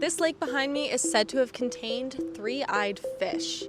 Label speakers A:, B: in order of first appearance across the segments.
A: This lake behind me is said to have contained three-eyed fish.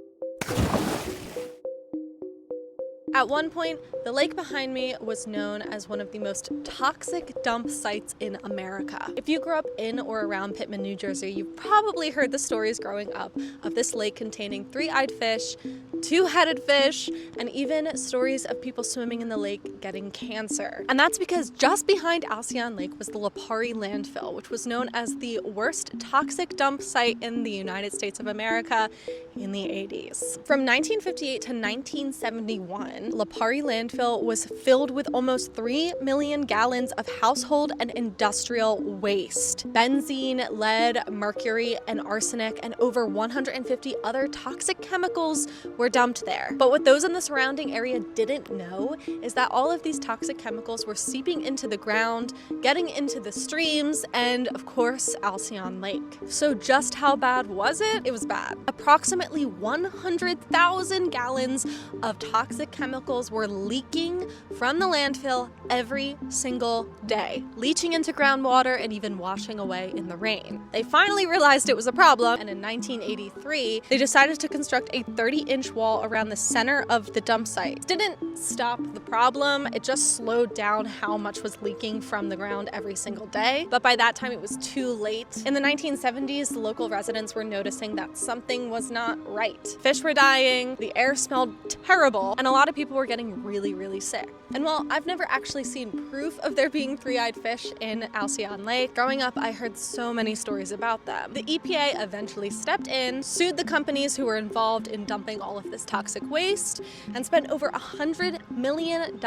A: At one point, the lake behind me was known as one of the most toxic dump sites in America. If you grew up in or around Pitman, New Jersey, you've probably heard the stories growing up of this lake containing three-eyed fish, two-headed fish, and even stories of people swimming in the lake getting cancer. And that's because just behind Alcyon Lake was the Lapari landfill, which was known as the worst toxic dump site in the United States of America in the 80s. From 1958 to 1971, Lapari landfill was filled with almost 3 million gallons of household and industrial waste. Benzene, lead, mercury, and arsenic, and over 150 other toxic chemicals were dumped there. But what those in the surrounding area didn't know is that all of these toxic chemicals were seeping into the ground, getting into the streams, and of course, Alcyon Lake. So just how bad was it? It was bad. Approximately 100,000 gallons of toxic chemicals were leaking from the landfill every single day, leaching into groundwater and even washing away in the rain. They finally realized it was a problem, and in 1983, they decided to construct a 30-inch wall around the center of the dump site. It didn't stop the problem, it just slowed down how much was leaking from the ground every single day. But by that time, it was too late. In the 1970s, the local residents were noticing that something was not right. Fish were dying, the air smelled terrible, and a lot of people were getting really, really sick. And while I've never actually seen proof of there being three-eyed fish in Alcyon Lake, growing up, I heard so many stories about them. The EPA eventually stepped in, sued the companies who were involved in dumping all of this toxic waste, and spent over $100 million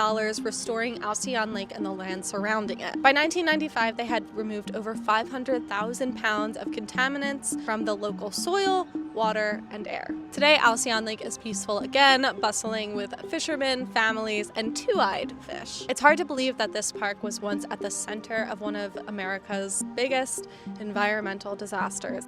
A: restoring Alcyon Lake and the land surrounding it. By 1995, they had removed over 500,000 pounds of contaminants from the local soil, water, and air. Today, Alcyon Lake is peaceful again, bustling with fishermen, families, and two-eyed fish. It's hard to believe that this park was once at the center of one of America's biggest environmental disasters.